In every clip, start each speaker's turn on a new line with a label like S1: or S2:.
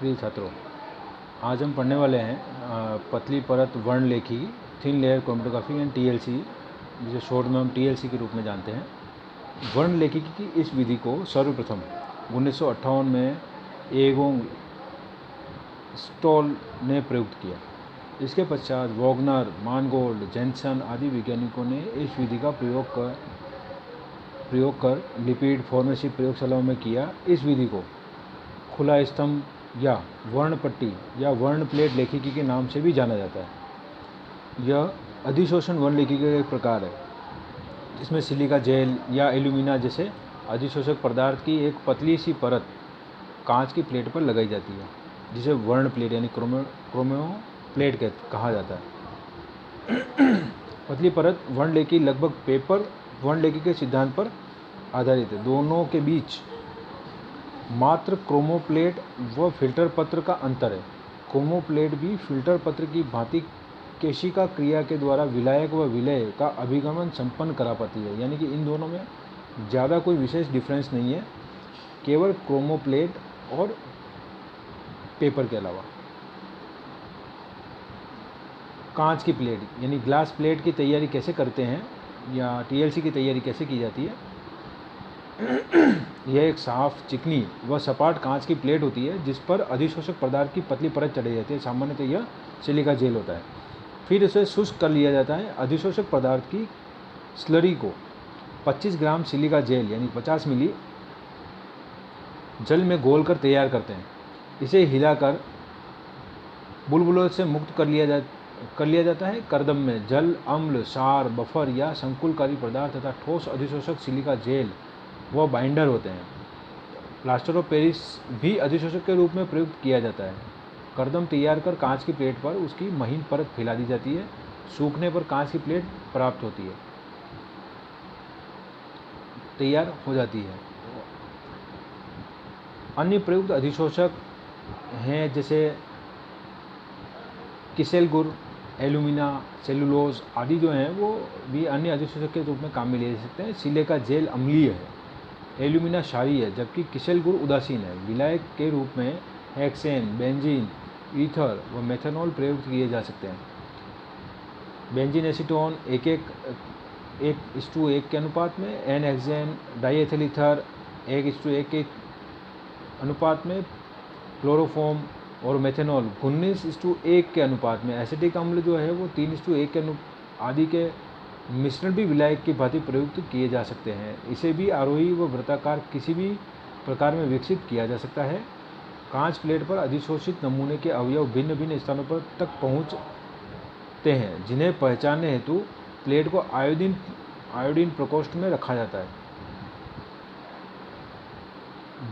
S1: प्रिय छात्रों, आज हम पढ़ने वाले हैं पतली परत वर्णलेखी, thin layer chromatography and TLC, जिसे शॉर्ट में हम टीएलसी के रूप में जानते हैं। वर्णलेखिकी की इस विधि को सर्वप्रथम 1958 में एगोंग स्टॉल ने प्रयुक्त किया। इसके पश्चात वॉगनर, मानगोल्ड, जेनसन आदि वैज्ञानिकों ने इस विधि का प्रयोग कर लिपिड फॉर्मेशिप प्रयोगशालाओं में किया। इस विधि को खुला स्तंभ या वर्णपट्टी या वर्ण प्लेट लेखिकी के नाम से भी जाना जाता है। यह अधिशोषण वर्णलेखिकी का एक प्रकार है, जिसमें सिलिका जेल या एल्यूमिना जैसे अधिशोषक पदार्थ की एक पतली सी परत कांच की प्लेट पर लगाई जाती है, जिसे वर्ण प्लेट यानी क्रोमो प्लेट कहा जाता है। पतली परत वर्णलेखी लगभग पेपर वर्णलेखी के सिद्धांत पर आधारित है। दोनों के बीच मात्र क्रोमोप्लेट व फिल्टर पत्र का अंतर है। क्रोमोप्लेट भी फिल्टर पत्र की भांति केशिका क्रिया के द्वारा विलायक व विलय का अभिगमन संपन्न करा पाती है, यानी कि इन दोनों में ज़्यादा कोई विशेष डिफरेंस नहीं है, केवल क्रोमोप्लेट और पेपर के अलावा। कांच की प्लेट यानी ग्लास प्लेट की तैयारी कैसे करते हैं या टीएलसी की तैयारी कैसे की जाती है। यह एक साफ, चिकनी व सपाट कांच की प्लेट होती है, जिस पर अधिशोषक पदार्थ की पतली परत चढ़ी जाती है। सामान्यतः यह सिलिका जेल होता है। फिर इसे शुष्क कर लिया जाता है। अधिशोषक पदार्थ की स्लरी को 25 ग्राम सिलिका जेल यानी 50 मिली जल में घोलकर तैयार करते हैं। इसे हिलाकर बुलबुलों से मुक्त कर लिया जाता है। कर्दम में जल, अम्ल, क्षार, बफर या संकुलकारी पदार्थ तथा ठोस अधिशोषक सिलिका जेल व बाइंडर होते हैं। प्लास्टर ऑफ पेरिस भी अधिशोषक के रूप में प्रयुक्त किया जाता है। कर्दम तैयार कर कांच की प्लेट पर उसकी महीन परत फैला दी जाती है। सूखने पर कांच की प्लेट प्राप्त होती है, तैयार हो जाती है। अन्य प्रयुक्त अधिशोषक हैं जैसे किसेल गुड़, एल्यूमिना, सेलुलोज आदि जो हैं वो भी अन्य अधिशोषक के रूप में काम में लिए जा सकते हैं। सिलिका जेल अम्लीय है, एल्यूमिना क्षारीय है, जबकि किसेल गुड़ उदासीन है। विलायक के रूप में हेक्सेन, बेंजीन, ईथर व मेथनॉल प्रयुक्त किए जा सकते हैं। बेंजीन एसीटोन 1:1 के अनुपात में, एन हेक्सेन डाईएथिल ईथर 1:1 के अनुपात में, क्लोरोफॉर्म और मेथनॉल 19:1 के अनुपात में। एसिटिक अम्ल जो है वो 3:1 के आदि के मिश्रण भी विलायक की भांति प्रयुक्त किए जा सकते हैं। इसे भी आरोही व वृत्ताकार किसी भी प्रकार में विकसित किया जा सकता है। कांच प्लेट पर अधिशोषित नमूने के अवयव भिन्न भिन्न स्थानों पर तक पहुंचते हैं, जिन्हें पहचानने हेतु प्लेट को आयोडीन प्रकोष्ठ में रखा जाता है,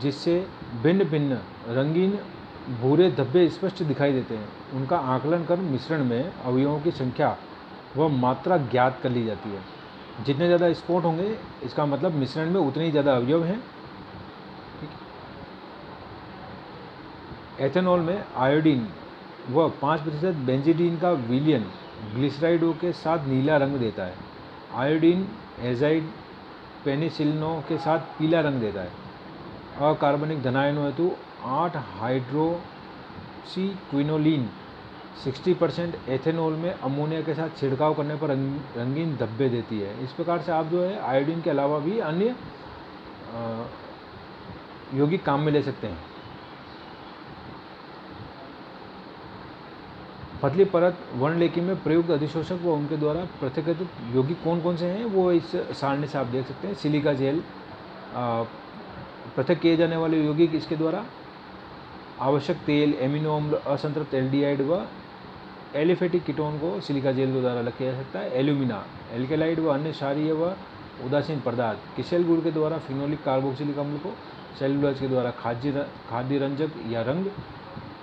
S1: जिससे भिन्न भिन्न रंगीन भूरे धब्बे स्पष्ट दिखाई देते हैं। उनका आकलन कर मिश्रण में अवयवों की संख्या व मात्रा ज्ञात कर ली जाती है। जितने ज़्यादा स्पॉट होंगे, इसका मतलब मिश्रण में उतने ही ज़्यादा अवयव हैं। एथेनॉल में आयोडीन व 5% बेंजीडीन का विलयन ग्लिसराइडों के साथ नीला रंग देता है। आयोडीन एजाइड पेनिसिलिनों के साथ पीला रंग देता है। अकार्बनिक धनायनों हेतु 8 हाइड्रोक्सी क्विनोलिन 60% एथेनॉल में अमोनिया के साथ छिड़काव करने पर रंगीन धब्बे देती है। इस प्रकार से आप जो है आयोडीन के अलावा भी अन्य यौगिक काम में ले सकते हैं। पतली परत वर्णलेखी में प्रयुक्त अधिशोषक व उनके द्वारा पृथक्कृत यौगिक कौन कौन से हैं वो इस सारणी से आप देख सकते हैं। सिलिका जेल पृथक किए जाने वाले यौगिक इसके द्वारा आवश्यक तेल, एमिनो अम्ल, असंतृप्त एल्डिहाइड व एलिफेटिक कीटोन को सिलिका जेल के द्वारा अलग किया जा सकता है। एल्यूमिना, एल्केलाइड व अन्य क्षारीय व उदासीन पदार्थ। किसेल गुड़ के द्वारा फिनोलिक कार्बोक्सिलिक अम्ल को, सेलुलोज के द्वारा खाद्य रंजक या रंग,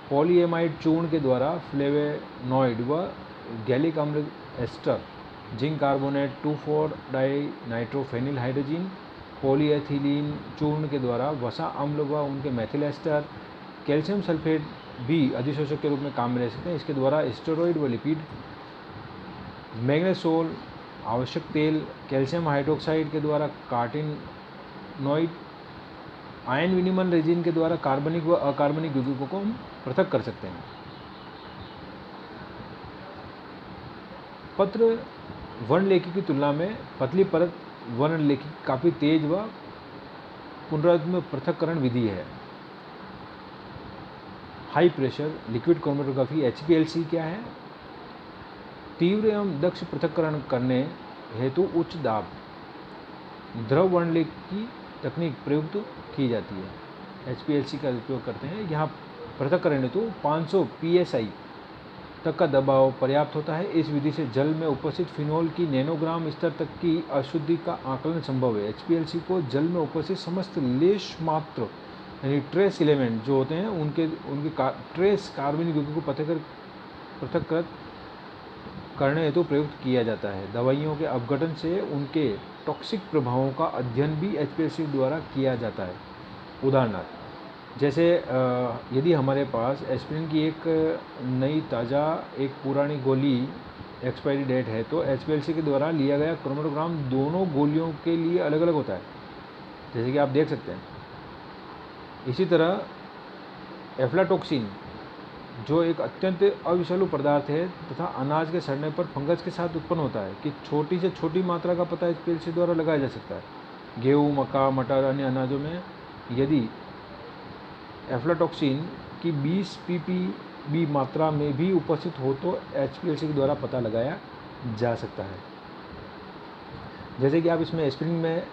S1: पॉलीएमाइड चूर्ण के द्वारा फ्लेवेनॉइड व गैलिक अम्ल एस्टर, जिंक कार्बोनेट 2,4-डाई-नाइट्रोफेनिल हाइड्रोजीन, पॉलीएथिलीन चूर्ण के द्वारा वसा अम्ल व उनके मेथिल एस्टर। कैल्शियम सल्फेट भी अधिशोषक के रूप में काम में ले सकते हैं। इसके द्वारा स्टेरॉइड व लिपिड। मैग्नेसोल आवश्यक तेल, कैल्शियम हाइड्रोक्साइड के द्वारा कार्टिनॉइड, आयन विनिमय रेजिन के द्वारा कार्बनिक व अकार्बनिक यौगिकों को हम पृथक कर सकते हैं। पत्र वर्णलेखी की तुलना में पतली परत वर्णलेखी काफ़ी तेज व पुनरावृत्त पृथक्करण विधि है। High pressure liquid chromatography HPLC क्या है? तीव्र एवं दक्ष पृथक्करण करने हेतु उच्च दाब द्रव वर्णलेखी तकनीक प्रयुक्त की जाती है। HPLC का उपयोग करते हैं। यहाँ पृथक्करण हेतु 500 PSI तक का दबाव पर्याप्त होता है। इस विधि से जल में उपस्थित फिनोल की नैनोग्राम स्तर तक की अशुद्धि का आकलन संभव है। HPLC को जल में उपस्थित समस्त लेश मात्र यानी ट्रेस एलिमेंट जो होते हैं उनके ट्रेस कार्बनिक यौगिकों को पृथक्कृत करने हेतु प्रयुक्त किया जाता है। दवाइयों के अपघटन से उनके टॉक्सिक प्रभावों का अध्ययन भी HPLC द्वारा किया जाता है। उदाहरणार्थ जैसे यदि हमारे पास एस्पिरिन की एक नई ताज़ा एक पुरानी गोली एक्सपायरी डेट है तो HPLC के द्वारा लिया गया क्रोमेटोग्राम दोनों गोलियों के लिए अलग अलग होता है, जैसे कि आप देख सकते हैं। इसी तरह एफ्लाटॉक्सिन जो एक अत्यंत अविषालु पदार्थ है तथा अनाज के सड़ने पर फंगस के साथ उत्पन्न होता है कि छोटी से छोटी मात्रा का पता HPLC द्वारा लगाया जा सकता है। गेहूँ, मक्का, मटर, अन्य अनाजों में यदि एफ्लाटॉक्सिन की 20 ppb मात्रा में भी उपस्थित हो तो HPLC के द्वारा पता लगाया जा सकता है। जैसे कि आप इसमें एस्पिरिन में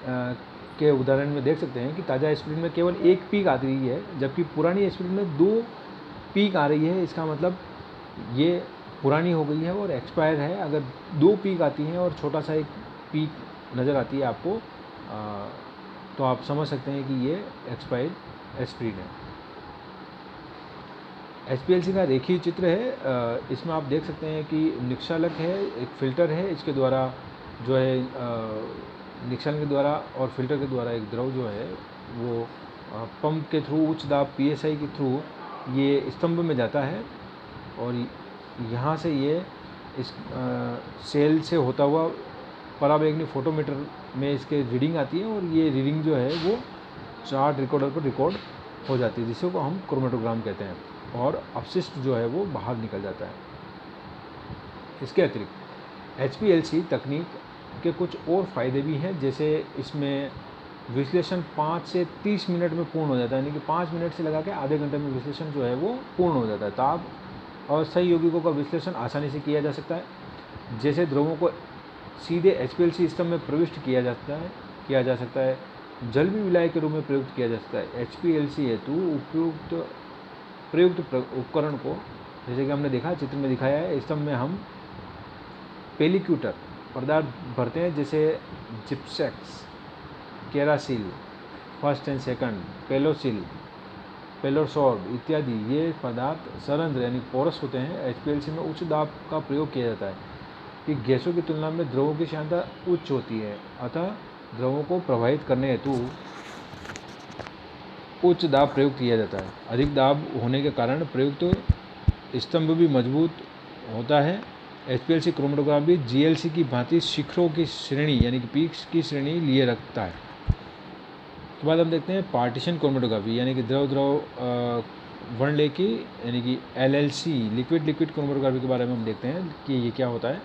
S1: के उदाहरण में देख सकते हैं कि ताज़ा एस्पिरिन में केवल 1 पीक आ रही है, जबकि पुरानी एस्पिरिन में 2 पीक आ रही है। इसका मतलब ये पुरानी हो गई है और एक्सपायर है। अगर 2 पीक आती हैं और छोटा सा एक पीक नज़र आती है आपको तो आप समझ सकते हैं कि ये एक्सपायर्ड एस्पिरिन है। HPLC का रेखीय चित्र है। इसमें आप देख सकते हैं कि निक्षालक है, एक फ़िल्टर है। इसके द्वारा जो है निक्षालन के द्वारा और फिल्टर के द्वारा एक द्रव जो है वो पंप के थ्रू उच्च दाब PSI के थ्रू ये स्तंभ में जाता है और यहाँ से ये इस सेल से होता हुआ पराबैंगनी फोटोमीटर में इसके रीडिंग आती है और ये रीडिंग जो है वो चार्ट रिकॉर्डर पर रिकॉर्ड हो जाती है, जिसे को हम क्रोमेटोग्राम कहते हैं, और अपशिष्ट जो है वो बाहर निकल जाता है। इसके अतिरिक्त HPLC तकनीक के कुछ और फ़ायदे भी हैं, जैसे इसमें विश्लेषण 5 से 30 मिनट में पूर्ण हो जाता है, यानी कि 5 मिनट से लगा के आधे घंटे में विश्लेषण जो है वो पूर्ण हो जाता है। ताप और सही यौगिकों का विश्लेषण आसानी से किया जा सकता है। जैसे द्रवों को सीधे HPLC सिस्टम में प्रविष्ट किया जा सकता है। जल भी विलायक के रूप में प्रयुक्त किया जा सकता है। HPLC हेतु प्रयुक्त उपकरण को जैसे कि हमने देखा चित्र में दिखाया है, स्तंभ में हम पेलिक्यूटर पदार्थ भरते हैं, जैसे जिप्सेक्स, केरासिल, फर्स्ट एंड सेकंड, पेलोसिल, पेलोसॉर्ब इत्यादि ये पदार्थ सरंध्र यानी पोरस होते हैं। HPLC में उच्च दाब का प्रयोग किया जाता है कि गैसों की तुलना में द्रवों की सांद्रता उच्च होती है, अतः द्रवों को प्रवाहित करने हेतु उच्च दाब प्रयुक्त किया जाता है। अधिक दाब होने के कारण प्रयुक्त स्तंभ भी मजबूत होता है। HPLC क्रोमेटोग्राफ भी GLC की भांति शिखरों की श्रेणी यानी कि पीक्स की श्रेणी लिए रखता है। उसके बाद हम देखते हैं पार्टीशन क्रोमेटोग्राफी यानी कि द्रव वर्णलेखी यानी कि LLC लिक्विड क्रोमेटोग्राफी के बारे में हम देखते हैं कि ये क्या होता है।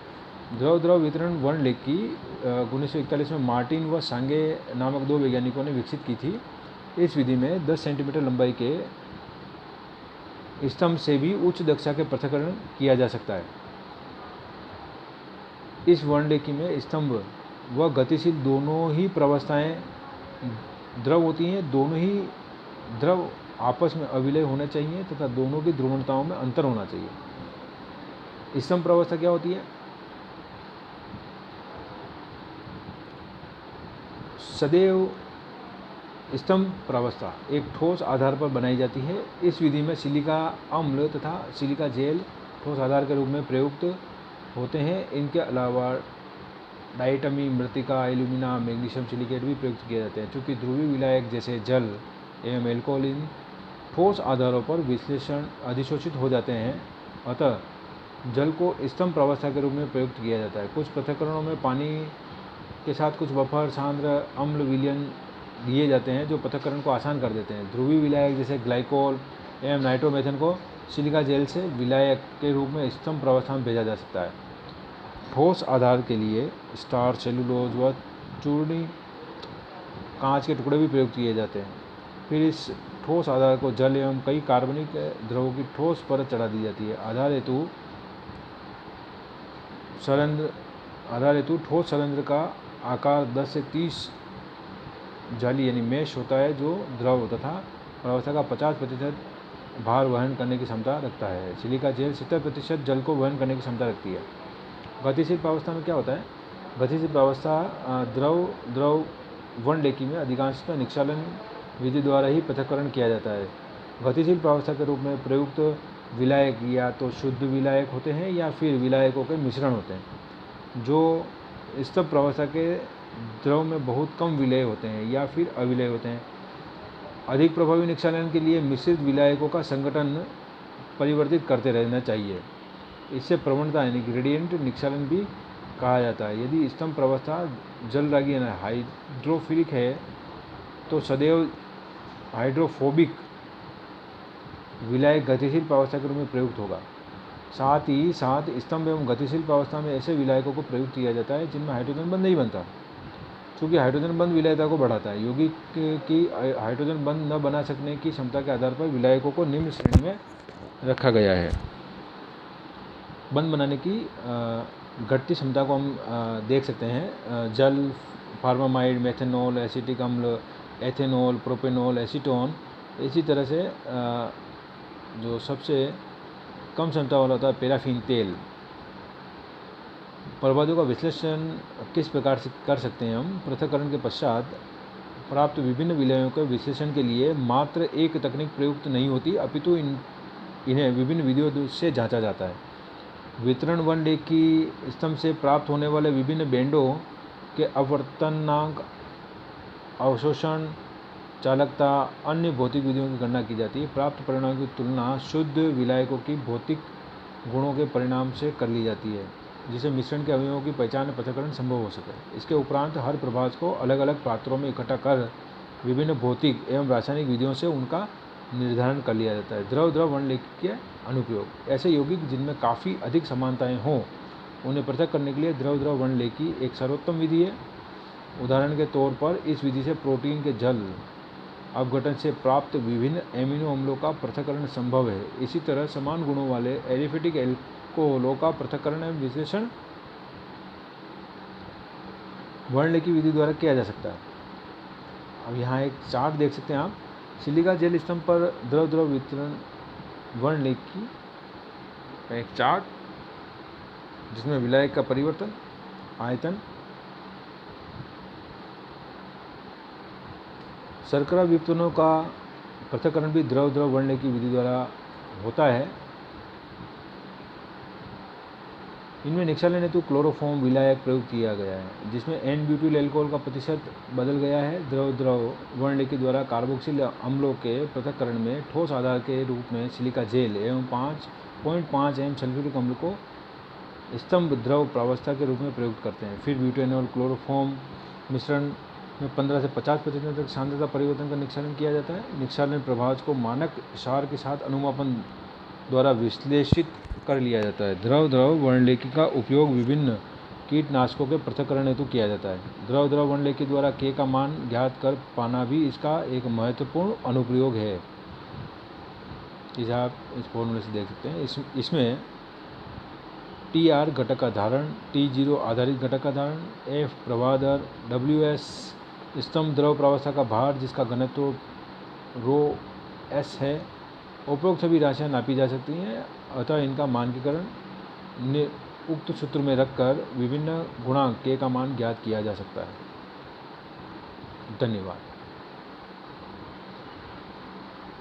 S1: द्रव वितरण वर्णलेखी 1941 में मार्टिन व सांगे नामक 2 वैज्ञानिकों ने विकसित की थी। इस विधि में 10 सेंटीमीटर लंबाई के स्तंभ से भी उच्च दक्षता के पृथक्करण किया जा सकता है। इस वर्णलेखी में स्तंभ व गतिशील दोनों ही प्रवस्थाएं द्रव होती हैं। दोनों ही द्रव आपस में अविलय होने चाहिए तथा दोनों की ध्रुवणताओं में अंतर होना चाहिए। स्तंभ प्रवस्था क्या होती है? सदैव स्तंभ प्रावस्था एक ठोस आधार पर बनाई जाती है। इस विधि में सिलिका अम्ल तथा सिलिका जेल ठोस आधार के रूप में प्रयुक्त होते हैं। इनके अलावा डाइटमी, मृतिका, एल्यूमिना, मैग्नीशियम सिलिकेट भी प्रयुक्त किए जाते हैं। चूँकि ध्रुवीय विलायक जैसे जल एवं एल्कोहलिन ठोस आधारों पर विश्लेषण अधिशोषित हो जाते हैं, अतः जल को स्तंभ प्रावस्था के रूप में प्रयुक्त किया जाता है। कुछ पृथक्करणों में पानी के साथ कुछ बफर, सांद्र, अम्ल विलयन दिए जाते हैं जो पृथक्करण को आसान कर देते हैं। ध्रुवीय विलायक जैसे ग्लाइकोल एवं नाइट्रोमेथेन को सिलिका जेल से विलायक के रूप में स्तंभ प्रावस्था में भेजा जा सकता है। ठोस आधार के लिए स्टार्च, सेलुलोज व चूर्णी कांच के टुकड़े भी प्रयोग किए जाते हैं। फिर इस ठोस आधार को जल एवं कई कार्बनिक द्रवों की ठोस परत चढ़ा दी जाती है। आधार हेतु ठोस सिलेंडर का आकार 10 से 30 जाली यानी मेश होता है जो द्रव तथा प्रावस्था का 50% भार वहन करने की क्षमता रखता है। सिलिका जेल 70% जल को वहन करने की क्षमता रखती है। गतिशील प्रावस्था में क्या होता है? गतिशील प्रावस्था द्रव वर्णलेखी में अधिकांशतः निक्षालन विधि द्वारा ही पृथक्करण किया जाता है। गतिशील प्रावस्था के रूप में प्रयुक्त विलायक या तो शुद्ध विलायक होते हैं या फिर विलायकों के मिश्रण होते हैं जो स्तंभ प्रावस्था के द्रव में बहुत कम विलेय होते हैं या फिर अविलेय होते हैं। अधिक प्रभावी निक्षालन के लिए मिश्रित विलायकों का संगठन परिवर्तित करते रहना चाहिए। इससे प्रवणता यानी ग्रेडियंट निक्षालन भी कहा जाता है। यदि स्तंभ प्रावस्था जलरागी यानी हाइड्रोफिलिक है तो सदैव हाइड्रोफोबिक विलायक गतिशील प्रावस्था के रूप में प्रयुक्त होगा। साथ ही साथ स्तंभ एवं गतिशील प्रावस्था में ऐसे विलायकों को प्रयुक्त किया जाता है जिनमें हाइड्रोजन बंध नहीं बनता, क्योंकि हाइड्रोजन बंध विलायता को बढ़ाता है। यौगिक की हाइड्रोजन बंध न बना सकने की क्षमता के आधार पर विलायकों को निम्न श्रेणी में रखा गया है। बंध बनाने की घटती क्षमता को हम देख सकते हैं। जल, फार्मामाइड, मेथेनॉल, एसिटिक अम्ल, एथेनॉल, प्रोपेनॉल, एसीटोन। इसी तरह से जो सबसे कम क्षमता वाला होता है पैराफिन तेल। प्रभावों का विश्लेषण किस प्रकार से कर सकते हैं हम? पृथक्करण के पश्चात प्राप्त विभिन्न विलयों के विश्लेषण के लिए मात्र एक तकनीक प्रयुक्त नहीं होती, अपितु इन्हें विभिन्न विधियों से जांचा जाता है। वितरण वर्णलेखी स्तंभ से प्राप्त होने वाले विभिन्न बैंडों के अपवर्तनांक, अवशोषण, चालकता, अन्य भौतिक विधियों की गणना की जाती है। प्राप्त परिणाम की तुलना शुद्ध विलायकों की भौतिक गुणों के परिणाम से कर ली जाती है, जिससे मिश्रण के अवयवों की पहचान और पृथक्करण संभव हो सके। इसके उपरांत हर प्रभाव को अलग अलग पात्रों में इकट्ठा कर विभिन्न भौतिक एवं रासायनिक विधियों से उनका निर्धारण कर लिया जाता है। द्रव वर्णलेखीय अनुप्रयोग: ऐसे यौगिक जिनमें काफ़ी अधिक समानताएं हों उन्हें पृथक करने के लिए द्रव वर्णलेखी एक सर्वोत्तम विधि है। उदाहरण के तौर पर इस विधि से प्रोटीन के जल अपघटन से प्राप्त विभिन्न एमिनो अम्लों का पृथक्करण संभव है। इसी तरह समान गुणों वाले एलिफेटिक एल्कोहलों का पृथक्करण एवं विश्लेषण वर्णलेखी विधि द्वारा किया जा सकता है। अब यहाँ एक चार्ट देख सकते हैं आप। सिलिका जेल स्तंभ पर द्रव वितरण वर्णलेखी एक चार्ट जिसमें विलायक का परिवर्तन, आयतन, शर्करा व्युत्पन्नों का पृथक्करण भी द्रव वर्णलेखी विधि द्वारा होता है। इनमें निक्षालन हेतु क्लोरोफॉर्म विलायक प्रयोग किया गया है, जिसमें N-ब्यूटिल अल्कोहल का प्रतिशत बदल गया है। द्रव वर्णलेखी द्वारा कार्बोक्सिल अम्लों के पृथक्करण में ठोस आधार के रूप में सिलिका जेल एवं 5.5 एम सल्फ्यूरिक अम्ल को स्तंभ द्रव प्रावस्था के रूप में प्रयुक्त करते हैं। फिर ब्यूटेनॉल क्लोरोफॉर्म मिश्रण में 15 से 50% तक सांद्रता परिवर्तन का निक्षालन किया जाता है। निक्षालन प्रभाव को मानक क्षार के साथ अनुमापन द्वारा विश्लेषित कर लिया जाता है। द्रव वर्णलेखी का उपयोग विभिन्न कीटनाशकों के पृथक्करण हेतु किया जाता है। द्रव वर्णलेखी द्वारा K का मान ज्ञात कर पाना भी इसका एक महत्वपूर्ण अनुप्रयोग है। इसे आप इस फॉर्मूले से देख सकते हैं। इसमें TR घटक का धारण, T0 आधारित घटक का धारण, F प्रवाह दर, WS स्तंभ द्रव प्रावस्था का भार जिसका घनत्व ρS है। उपरोक्त सभी राशियाँ नापी जा सकती हैं, अतः इनका मानकीकरण उक्त सूत्र में रखकर विभिन्न गुणांक K का मान ज्ञात किया जा सकता है। धन्यवाद।